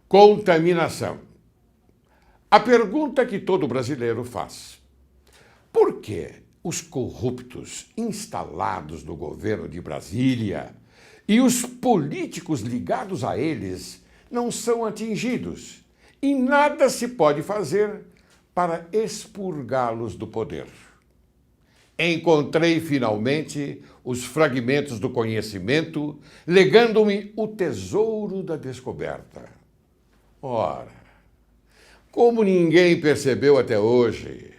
Contaminação. A pergunta que todo brasileiro faz: por que os corruptos instalados no governo de Brasília e os políticos ligados a eles não são atingidos e nada se pode fazer para expurgá-los do poder? Encontrei finalmente os fragmentos do conhecimento, legando-me o tesouro da descoberta. Ora, como ninguém percebeu até hoje,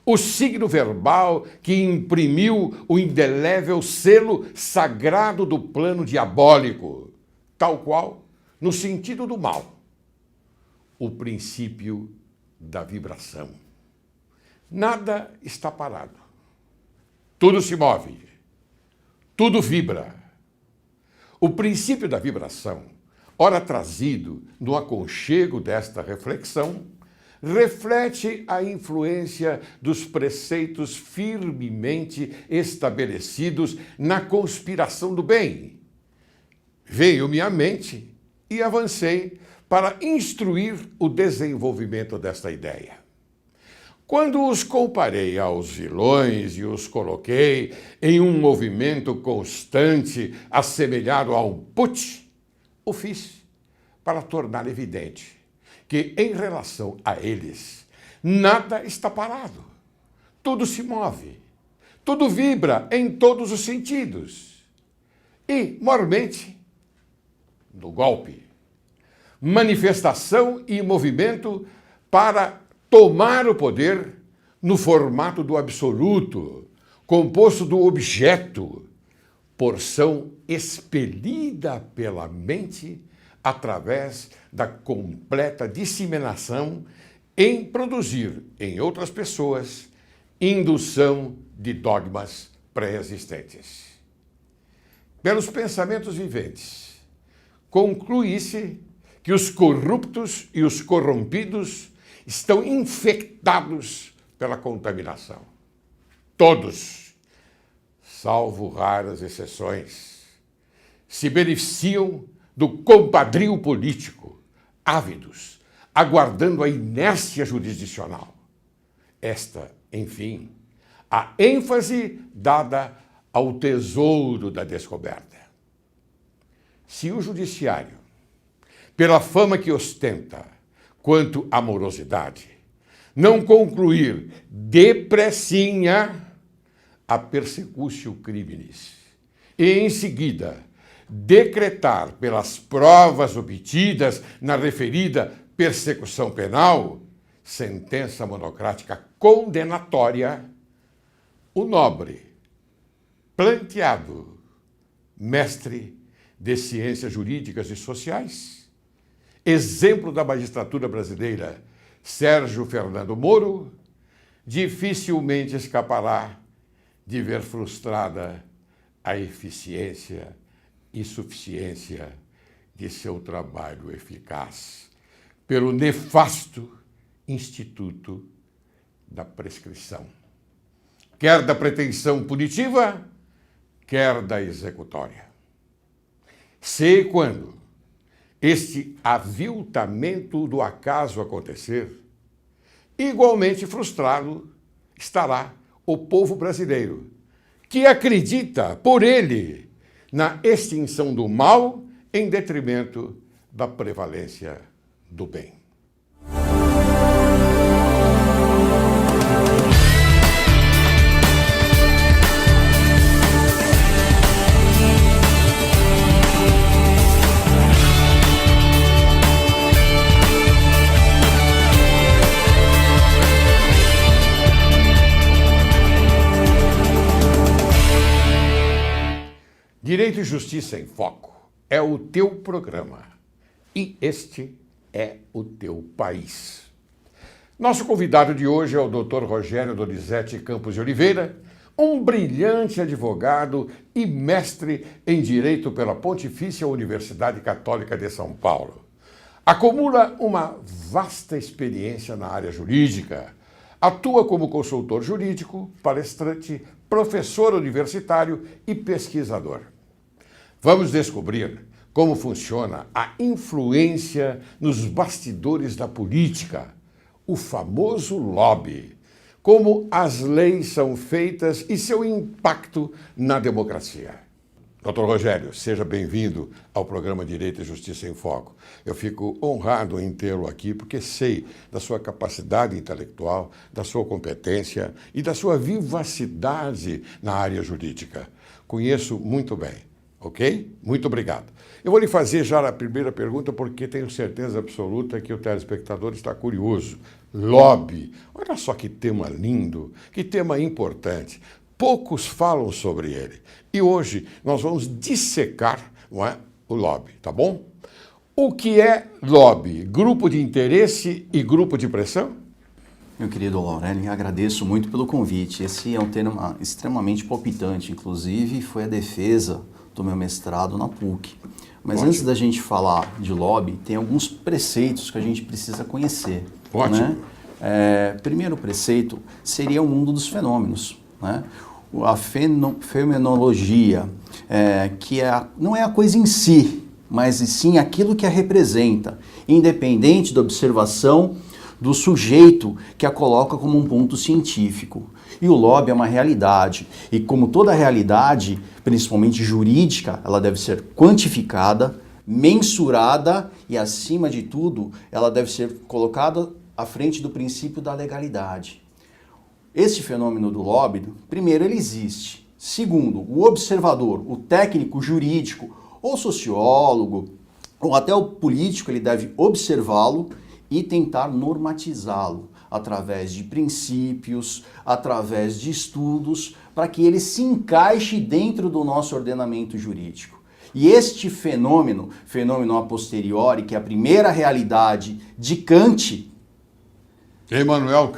o signo verbal que imprimiu o indelével selo sagrado do plano diabólico, tal qual, no sentido do mal, o princípio da vibração. Nada está parado. Tudo se move. Tudo vibra. O princípio da vibração, ora trazido no aconchego desta reflexão, reflete a influência dos preceitos firmemente estabelecidos na conspiração do bem. Veio-me à mente e avancei para instruir o desenvolvimento desta ideia. Quando os comparei aos vilões e os coloquei em um movimento constante assemelhado a um putsch, o fiz para tornar evidente que, em relação a eles, nada está parado. Tudo se move, tudo vibra em todos os sentidos. E, mormente, no golpe, manifestação e movimento para tomar o poder no formato do absoluto, composto do objeto, porção expelida pela mente através da completa disseminação em produzir em outras pessoas indução de dogmas pré-existentes. Pelos pensamentos viventes, conclui-se que os corruptos e os corrompidos estão infectados pela contaminação. Todos, salvo raras exceções, se beneficiam do compadrio político, ávidos, aguardando a inércia jurisdicional. Esta, enfim, a ênfase dada ao tesouro da descoberta. Se o judiciário, pela fama que ostenta quanto à morosidade, não concluir depressinha a persecutio criminis e, em seguida, decretar pelas provas obtidas na referida persecução penal sentença monocrática condenatória, o nobre, planteado, mestre de ciências jurídicas e sociais, exemplo da magistratura brasileira, Sérgio Fernando Moro, dificilmente escapará de ver frustrada a eficiência e suficiência de seu trabalho eficaz pelo nefasto Instituto da Prescrição, quer da pretensão punitiva, quer da executória. Se quando este aviltamento do acaso acontecer, igualmente frustrado estará o povo brasileiro, que acredita por ele na extinção do mal em detrimento da prevalência do bem. Direito e Justiça em Foco é o teu programa e este é o teu país. Nosso convidado de hoje é o Dr. Rogério Donizete Campos de Oliveira, um brilhante advogado e mestre em Direito pela Pontifícia Universidade Católica de São Paulo. Acumula uma vasta experiência na área jurídica, atua como consultor jurídico, palestrante, professor universitário e pesquisador. Vamos descobrir como funciona a influência nos bastidores da política, o famoso lobby, como as leis são feitas e seu impacto na democracia. Dr. Rogério, seja bem-vindo ao programa Direito e Justiça em Foco. Eu fico honrado em tê-lo aqui porque sei da sua capacidade intelectual, da sua competência e da sua vivacidade na área jurídica. Conheço muito bem, ok? Muito obrigado. Eu vou lhe fazer já a primeira pergunta porque tenho certeza absoluta que o telespectador está curioso. Lobby. Olha só que tema lindo, que tema importante. Poucos falam sobre ele. E hoje nós vamos dissecar, não é, o lobby, tá bom? O que é lobby? Grupo de interesse e grupo de pressão? Meu querido Laurélio, agradeço muito pelo convite. Esse é um tema extremamente palpitante, inclusive foi a defesa do meu mestrado na PUC. Mas Ótimo. Antes da gente falar de lobby, tem alguns preceitos que a gente precisa conhecer. Ótimo. Né? Primeiro preceito seria o mundo dos fenômenos. Né? A fenomenologia, que não é a coisa em si, mas sim aquilo que a representa, independente da observação do sujeito que a coloca como um ponto científico. E o lobby é uma realidade, e como toda realidade, principalmente jurídica, ela deve ser quantificada, mensurada e, acima de tudo, ela deve ser colocada à frente do princípio da legalidade. Esse fenômeno do lobby, primeiro, ele existe. Segundo, o observador, o técnico jurídico, ou sociólogo, ou até o político, ele deve observá-lo e tentar normatizá-lo através de princípios, através de estudos, para que ele se encaixe dentro do nosso ordenamento jurídico. E este fenômeno a posteriori, que é a primeira realidade de Kant, Immanuel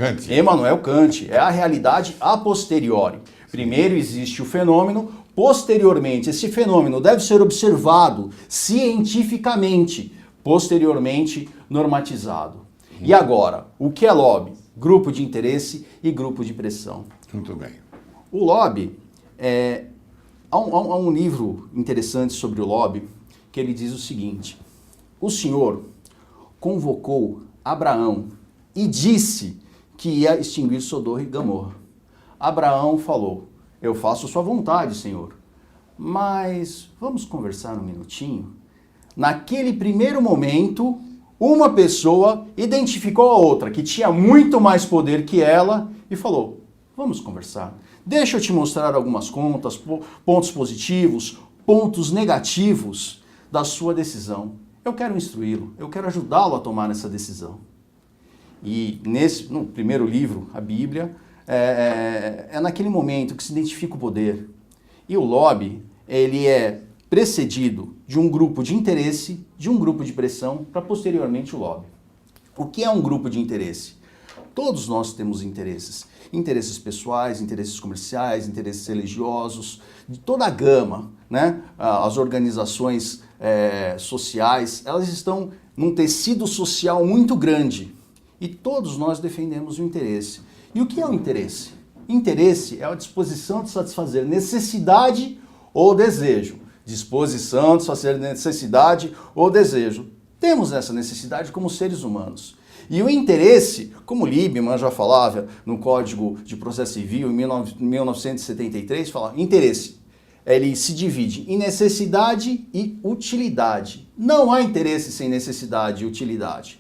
Kant, é a realidade a posteriori. Primeiro existe o fenômeno, posteriormente esse fenômeno deve ser observado cientificamente, posteriormente normatizado. E agora, o que é lobby? Grupo de interesse e grupo de pressão. Muito bem. O lobby, há um livro interessante sobre o lobby que ele diz o seguinte: o Senhor convocou Abraão e disse que ia extinguir Sodoma e Gomorra. Abraão falou: eu faço sua vontade, Senhor, mas vamos conversar um minutinho? Naquele primeiro momento, uma pessoa identificou a outra, que tinha muito mais poder que ela, e falou: vamos conversar. Deixa eu te mostrar algumas contas, pontos positivos, pontos negativos da sua decisão. Eu quero instruí-lo, eu quero ajudá-lo a tomar essa decisão. E no primeiro livro, a Bíblia, é naquele momento que se identifica o poder. E o lobby, ele é precedido de um grupo de interesse, de um grupo de pressão, para posteriormente o lobby. O que é um grupo de interesse? Todos nós temos interesses. Interesses pessoais, interesses comerciais, interesses religiosos, de toda a gama, né? As organizações sociais, elas estão num tecido social muito grande. E todos nós defendemos o interesse. E o que é o interesse? Interesse é a disposição de satisfazer necessidade ou desejo. Disposição de satisfazer necessidade ou desejo. Temos essa necessidade como seres humanos. E o interesse, como Liebman já falava no Código de Processo Civil, em 1973, fala interesse. Ele se divide em necessidade e utilidade. Não há interesse sem necessidade e utilidade.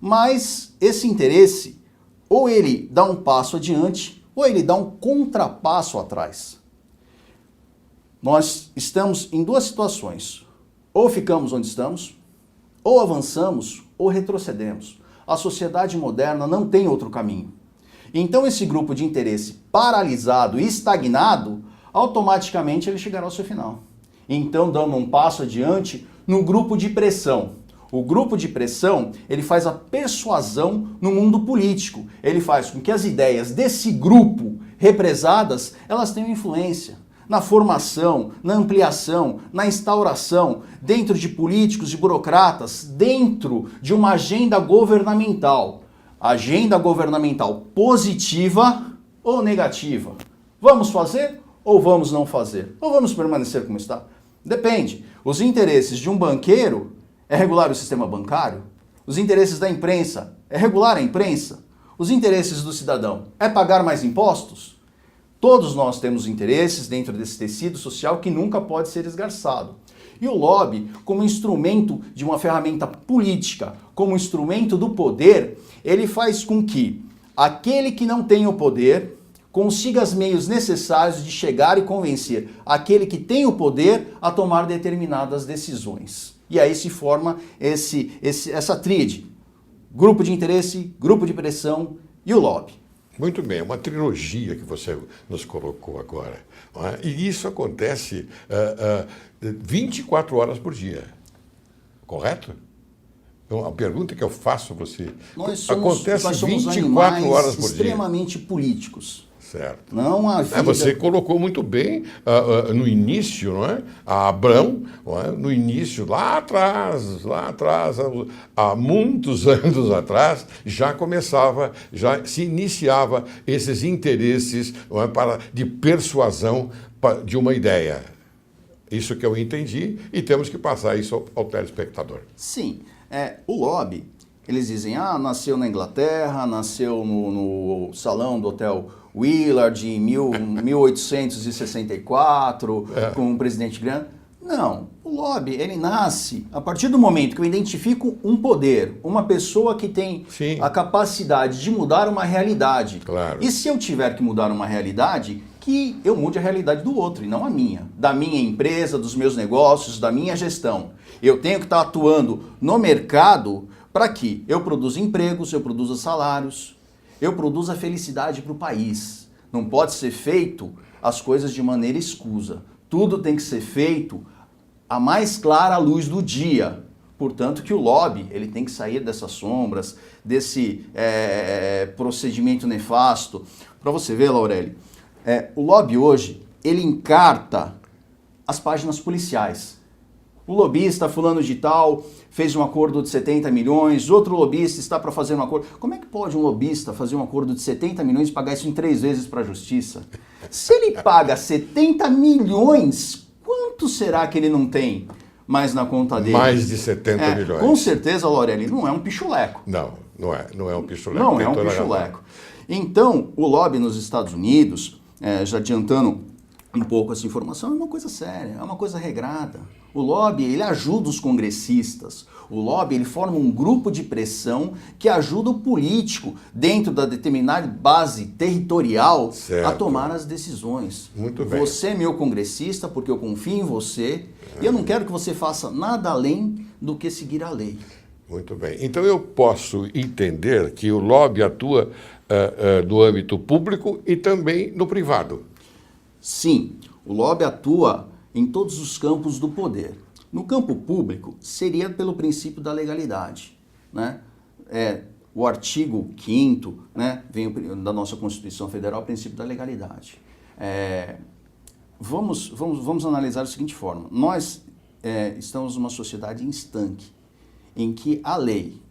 Mas esse interesse, ou ele dá um passo adiante, ou ele dá um contrapasso atrás. Nós estamos em duas situações. Ou ficamos onde estamos, ou avançamos, ou retrocedemos. A sociedade moderna não tem outro caminho. Então esse grupo de interesse paralisado e estagnado, automaticamente ele chegará ao seu final. Então, dando um passo adiante no grupo de pressão. O grupo de pressão, ele faz a persuasão no mundo político. Ele faz com que as ideias desse grupo represadas, elas tenham influência na formação, na ampliação, na instauração, dentro de políticos, de burocratas, dentro de uma agenda governamental. Agenda governamental positiva ou negativa? Vamos fazer ou vamos não fazer? Ou vamos permanecer como está? Depende. Os interesses de um banqueiro é regular o sistema bancário? Os interesses da imprensa é regular a imprensa? Os interesses do cidadão é pagar mais impostos? Todos nós temos interesses dentro desse tecido social que nunca pode ser esgarçado. E o lobby, como instrumento de uma ferramenta política, como instrumento do poder, ele faz com que aquele que não tem o poder consiga os meios necessários de chegar e convencer aquele que tem o poder a tomar determinadas decisões. E aí se forma essa tríade: grupo de interesse, grupo de pressão e o lobby. Muito bem, uma trilogia que você nos colocou agora. Não é? E isso acontece 24 horas por dia, correto? Então, a pergunta que eu faço a você, acontece 24 horas por dia. Extremamente políticos. Certo. Não a vida... Você colocou muito bem no início, não é? A Abrão, não é? No início, lá atrás, há muitos anos atrás, já se iniciava esses interesses, não é? De persuasão de uma ideia. Isso que eu entendi e temos que passar isso ao telespectador. Sim. O lobby, eles dizem, nasceu na Inglaterra, nasceu no salão do Hotel Willard em 1864, com um presidente grande. Não, o lobby, ele nasce a partir do momento que eu identifico um poder, uma pessoa que tem a capacidade de mudar uma realidade. Claro. E se eu tiver que mudar uma realidade, que eu mude a realidade do outro e não a minha, da minha empresa, dos meus negócios, da minha gestão. Eu tenho que estar atuando no mercado para que eu produza empregos, eu produza salários, eu produza felicidade para o país. Não pode ser feito as coisas de maneira escusa. Tudo tem que ser feito à mais clara luz do dia. Portanto, que o lobby ele tem que sair dessas sombras, desse procedimento nefasto. Para você ver, Laureli, o lobby hoje, ele encarta as páginas policiais. O lobista fulano de tal fez um acordo de 70 milhões, outro lobista está para fazer um acordo. Como é que pode um lobista fazer um acordo de 70 milhões e pagar isso em 3 vezes para a justiça? Se ele paga 70 milhões, quanto será que ele não tem mais na conta dele? Mais de 70 milhões. Com certeza, Laureli, não é um pichuleco. Não é um pichuleco. Não é um pichuleco. Então, o lobby nos Estados Unidos, já adiantando um pouco essa informação, é uma coisa séria, é uma coisa regrada. O lobby, ele ajuda os congressistas. O lobby, ele forma um grupo de pressão que ajuda o político, dentro da determinada base territorial, a tomar as decisões. Muito bem. Você é meu congressista porque eu confio em você e eu não quero que você faça nada além do que seguir a lei. Muito bem. Então eu posso entender que o lobby atua no âmbito público e também no privado. Sim, o lobby atua em todos os campos do poder. No campo público, seria pelo princípio da legalidade, né? O artigo 5º, né, vem da nossa Constituição Federal, o princípio da legalidade. Vamos analisar da seguinte forma. Nós estamos numa sociedade em estanque, em que a lei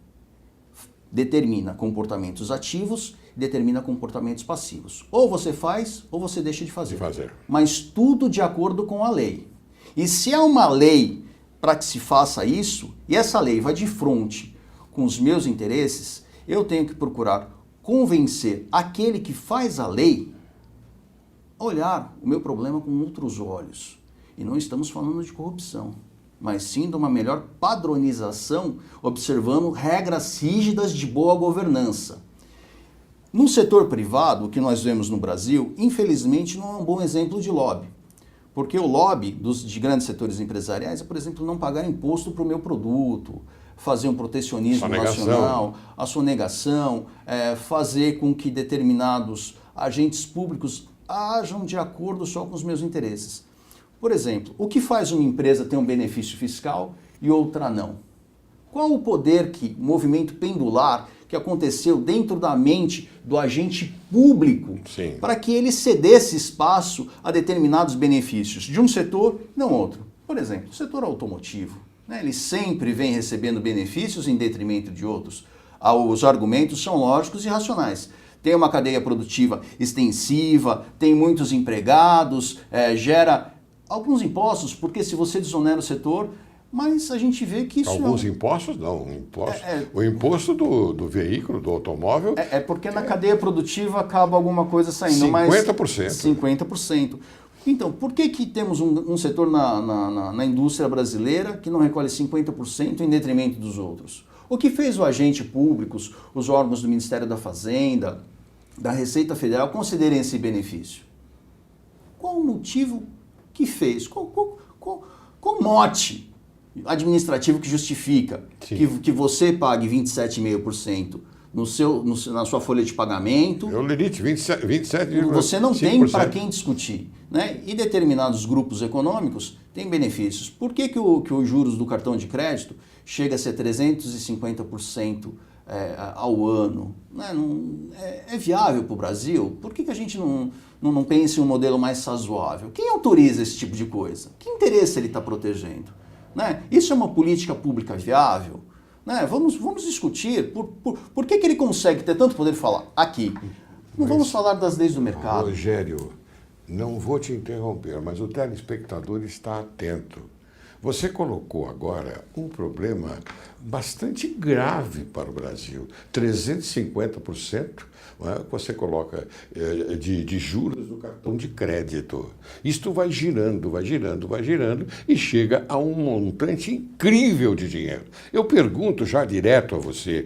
determina comportamentos ativos, determina comportamentos passivos. Ou você faz, ou você deixa de fazer. Mas tudo de acordo com a lei. E se há uma lei para que se faça isso, e essa lei vai de frente com os meus interesses, eu tenho que procurar convencer aquele que faz a lei a olhar o meu problema com outros olhos. E não estamos falando de corrupção, mas sim de uma melhor padronização, observando regras rígidas de boa governança. No setor privado, o que nós vemos no Brasil, infelizmente não é um bom exemplo de lobby. Porque o lobby de grandes setores empresariais é, por exemplo, não pagar imposto para o meu produto, fazer um protecionismo nacional, a sonegação, fazer com que determinados agentes públicos ajam de acordo só com os meus interesses. Por exemplo, o que faz uma empresa ter um benefício fiscal e outra não? Qual o poder o movimento pendular que aconteceu dentro da mente do agente público para que ele cedesse espaço a determinados benefícios de um setor, não outro? Por exemplo, o setor automotivo, né? Ele sempre vem recebendo benefícios em detrimento de outros. Os argumentos são lógicos e racionais. Tem uma cadeia produtiva extensiva, tem muitos empregados, gera Alguns impostos, porque se você desonera o setor, mas a gente vê que isso... Alguns impostos não. O imposto do veículo, do automóvel... É porque na cadeia produtiva acaba alguma coisa saindo. 50%. 50%. Então, por que temos um setor na indústria brasileira que não recolhe 50% em detrimento dos outros? O que fez o agente público, os órgãos do Ministério da Fazenda, da Receita Federal considerem esse benefício? Qual o motivo que fez? Qual o mote administrativo que justifica que você pague 27,5% na sua folha de pagamento? Eu lhe disse, 27. Você não tem para quem discutir. Né? E determinados grupos econômicos têm benefícios. Por que os juros do cartão de crédito chega a ser 350% ao ano? Né? É viável para o Brasil? Por que a gente não pensa em um modelo mais razoável? Quem autoriza esse tipo de coisa? Que interesse ele está protegendo? Né? Isso é uma política pública viável? Né? Vamos discutir por que ele consegue ter tanto poder de falar aqui. Não vamos falar das leis do mercado. Rogério, não vou te interromper, mas o telespectador está atento. Você colocou agora um problema bastante grave para o Brasil. 350%, você coloca de juros no cartão de crédito. Isto vai girando e chega a um montante incrível de dinheiro. Eu pergunto já direto a você,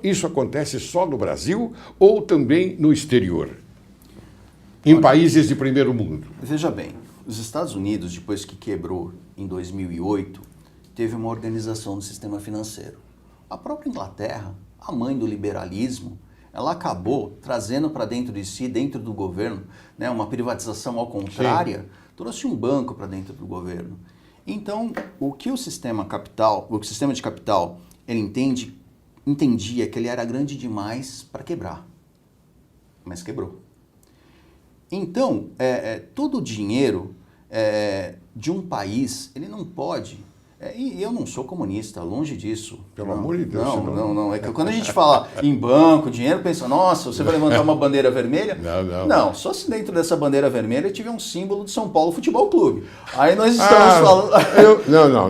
isso acontece só no Brasil ou também no exterior? Em países de primeiro mundo? Veja bem, os Estados Unidos, depois que quebrou em 2008, teve uma organização do sistema financeiro. A própria Inglaterra, a mãe do liberalismo, ela acabou trazendo para dentro de si, dentro do governo, né, uma privatização ao contrária, trouxe um banco para dentro do governo. Então, o que o sistema de capital, ele entendia que ele era grande demais para quebrar, mas quebrou. Então, todo o dinheiro de um país, ele não pode... E eu não sou comunista, longe disso. Pelo amor de Deus. Não. É que quando a gente fala em banco, dinheiro, pensa, nossa, você vai levantar uma bandeira vermelha? Não, só se dentro dessa bandeira vermelha tiver um símbolo de São Paulo Futebol Clube. Aí nós estamos falando...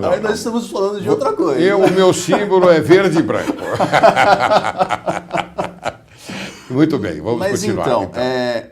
Aí nós estamos falando de outra coisa. O meu símbolo é verde e branco. Muito bem, vamos continuar. Então,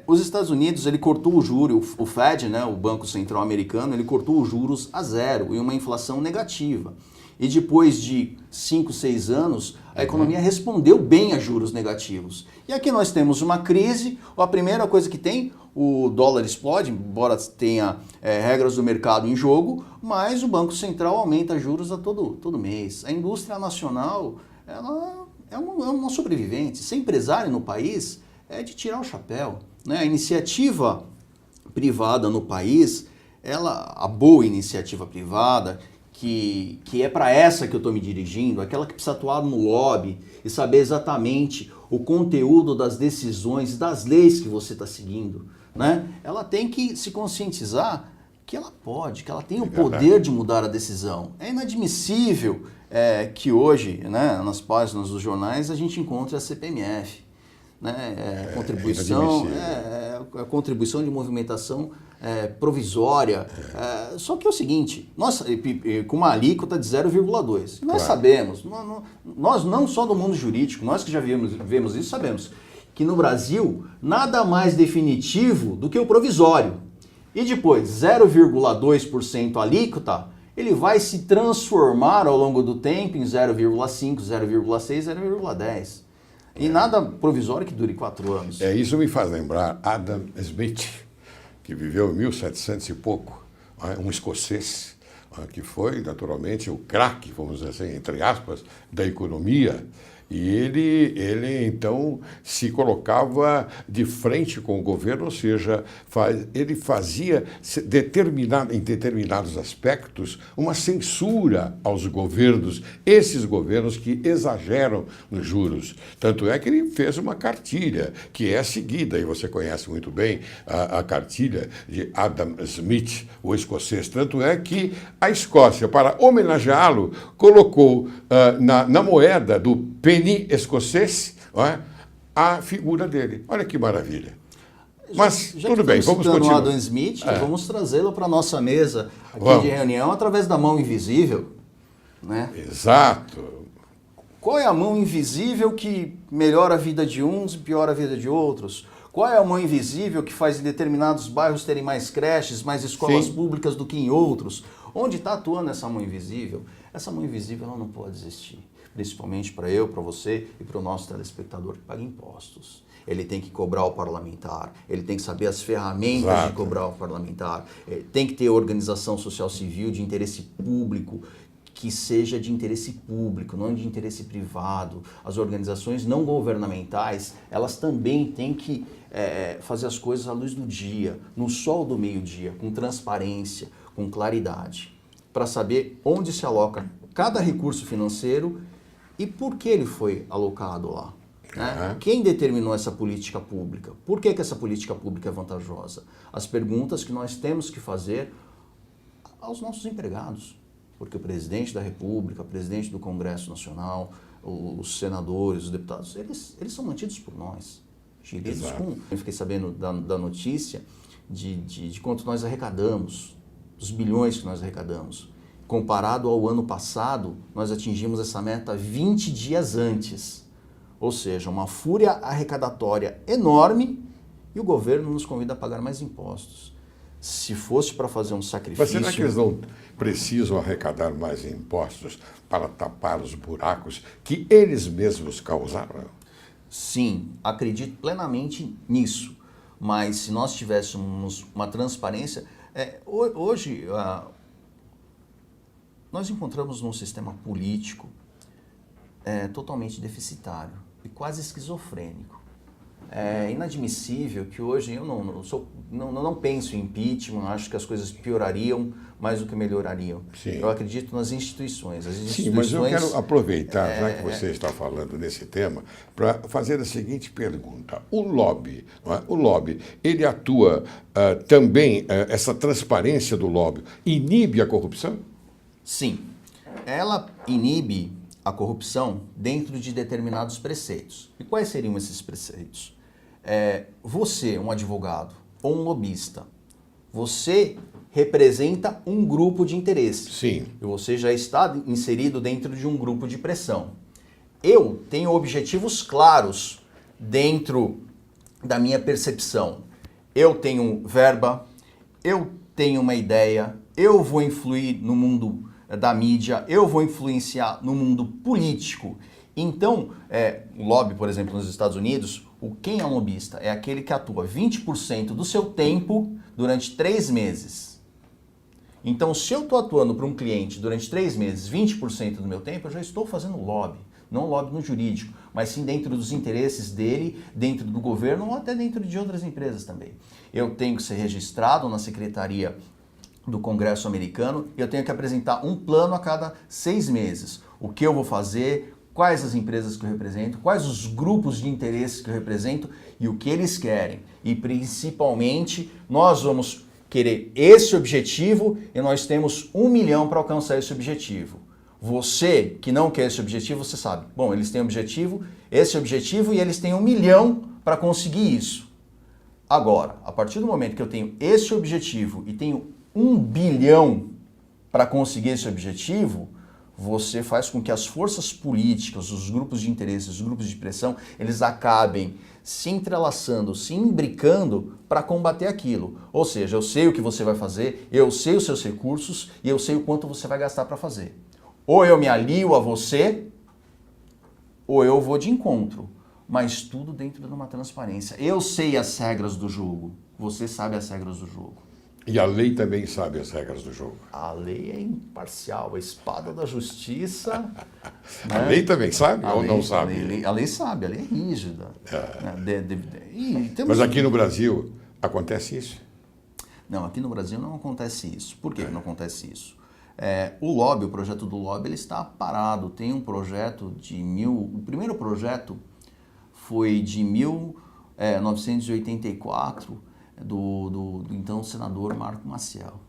os Estados Unidos, ele cortou o juro, o Fed, né, o Banco Central Americano, ele cortou os juros a zero e uma inflação negativa. E depois de 5, 6 anos, a economia respondeu bem a juros negativos. E aqui nós temos uma crise, a primeira coisa que tem, o dólar explode, embora tenha regras do mercado em jogo, mas o Banco Central aumenta juros a todo mês. A indústria nacional, ela... É uma sobrevivente. Ser empresário no país é de tirar o chapéu. Né? A iniciativa privada no país, a boa iniciativa privada, que é para essa que eu estou me dirigindo, aquela que precisa atuar no lobby e saber exatamente o conteúdo das decisões, das leis que você está seguindo, né? Ela tem que se conscientizar que ela pode, que ela tem o poder de mudar a decisão. É inadmissível que hoje, né, nas páginas dos jornais, a gente encontre a CPMF, né, contribuição de movimentação provisória. Só que é o seguinte, com uma alíquota de 0,2. Nós sabemos, nós não só do mundo jurídico, nós que já vemos isso, sabemos que no Brasil nada mais definitivo do que o provisório. E depois, 0,2% alíquota, ele vai se transformar ao longo do tempo em 0,5, 0,6, 0,10. E nada provisório que dure 4 anos. Isso me faz lembrar Adam Smith, que viveu em 1700 e pouco, um escocês, que foi, naturalmente, o craque, vamos dizer assim, entre aspas, da economia. E ele então se colocava de frente com o governo, ou seja, ele fazia em determinados aspectos uma censura aos governos, esses governos que exageram nos juros. Tanto é que ele fez uma cartilha que é seguida, e você conhece muito bem a cartilha de Adam Smith, o escocês. Tanto é que a Escócia, para homenageá-lo, colocou na moeda do penny escocês, a figura dele. Olha que maravilha. Mas Já tudo que bem, estamos vamos citando o continuar. Adam Smith, vamos trazê-lo para a nossa mesa aqui Vamos. de reunião através da mão invisível. Né? Exato. Qual é a mão invisível que melhora a vida de uns e piora a vida de outros? Qual é a mão invisível que faz em determinados bairros terem mais creches, mais escolas Sim. públicas do que em outros? Onde está atuando essa mão invisível? Essa mão invisível ela não pode existir, principalmente para eu, para você e para o nosso telespectador que paga impostos. Ele tem que cobrar o parlamentar, ele tem que saber as ferramentas Exato. de cobrar o parlamentar, tem que ter organização social civil de interesse público, que seja de interesse público, não de interesse privado. As organizações não governamentais, elas também têm que fazer as coisas à luz do dia, no sol do meio-dia, com transparência, com claridade, para saber onde se aloca cada recurso financeiro e por que ele foi alocado lá. Né? Quem determinou essa política pública? Por que essa política pública é vantajosa? As perguntas que nós temos que fazer aos nossos empregados. Porque o presidente da República, o presidente do Congresso Nacional, os senadores, os deputados, eles são mantidos por nós. Geridos com... Eu fiquei sabendo da notícia de quanto nós arrecadamos, os bilhões que nós arrecadamos. Comparado ao ano passado, nós atingimos essa meta 20 dias antes. Ou seja, uma fúria arrecadatória enorme e o governo nos convida a pagar mais impostos. Se fosse para fazer um sacrifício... Mas será que eles não precisam arrecadar mais impostos para tapar os buracos que eles mesmos causaram? Sim, acredito plenamente nisso. Mas se nós tivéssemos uma transparência... hoje, nós encontramos num sistema político totalmente deficitário e quase esquizofrênico. É inadmissível que hoje eu não penso em impeachment, acho que as coisas piorariam mais do que melhorariam. Sim. Eu acredito nas instituições. Sim, mas eu quero aproveitar, já que você está falando nesse tema, para fazer a seguinte pergunta. O lobby, não é? O lobby, ele atua também, essa transparência do lobby, inibe a corrupção? Sim. Ela inibe a corrupção dentro de determinados preceitos. E quais seriam esses preceitos? Você, um advogado ou um lobista, você representa um grupo de interesse. Sim. E você já está inserido dentro de um grupo de pressão. Eu tenho objetivos claros dentro da minha percepção. Eu tenho verba, eu tenho uma ideia, eu vou influir no mundo da mídia, eu vou influenciar no mundo político. Então, o lobby, por exemplo, nos Estados Unidos, quem é um lobista? É aquele que atua 20% do seu tempo durante 3 meses. Então, se eu estou atuando para um cliente durante 3 meses, 20% do meu tempo, eu já estou fazendo lobby. Não lobby no jurídico, mas sim dentro dos interesses dele, dentro do governo ou até dentro de outras empresas também. Eu tenho que ser registrado na Secretaria do Congresso americano e eu tenho que apresentar um plano a cada 6 meses. O que eu vou fazer, quais as empresas que eu represento, quais os grupos de interesse que eu represento e o que eles querem. E principalmente, nós vamos querer esse objetivo e nós temos 1 milhão para alcançar esse objetivo. Você que não quer esse objetivo, você sabe. Bom, eles têm esse objetivo e eles têm 1 milhão para conseguir isso. Agora, a partir do momento que eu tenho esse objetivo e tenho 1 bilhão para conseguir esse objetivo, você faz com que as forças políticas, os grupos de interesse, os grupos de pressão, eles acabem se entrelaçando, se imbricando para combater aquilo. Ou seja, eu sei o que você vai fazer, eu sei os seus recursos e eu sei o quanto você vai gastar para fazer. Ou eu me alio a você, ou eu vou de encontro. Mas tudo dentro de uma transparência. Eu sei as regras do jogo, você sabe as regras do jogo. E a lei também sabe as regras do jogo. A lei é imparcial, a espada da justiça... A lei também sabe ou não sabe? A lei sabe, a lei é rígida. Mas aqui no Brasil acontece isso? Não, aqui no Brasil não acontece isso. Por que não acontece isso? O lobby, o projeto do lobby, ele está parado. Tem um projeto o primeiro projeto foi de 1984, do então senador Marco Maciel.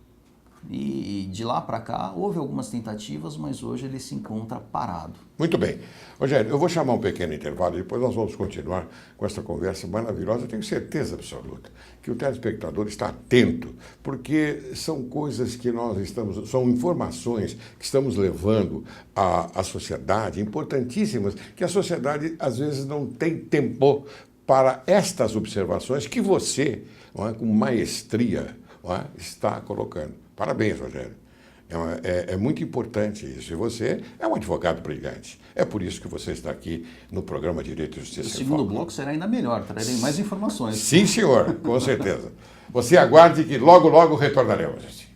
E de lá para cá houve algumas tentativas, mas hoje ele se encontra parado. Muito bem. Rogério, eu vou chamar um pequeno intervalo e depois nós vamos continuar com essa conversa maravilhosa. Eu tenho certeza absoluta que o telespectador está atento, porque são coisas que são informações que estamos levando à sociedade, importantíssimas, que a sociedade às vezes não tem tempo para estas observações que você, não é, com maestria, não é, está colocando. Parabéns, Rogério. É muito importante isso. E você é um advogado brilhante. É por isso que você está aqui no programa Direito e Justiça. O segundo bloco será ainda melhor, trarei mais informações. Sim, senhor, com certeza. Você aguarde que logo, logo retornaremos.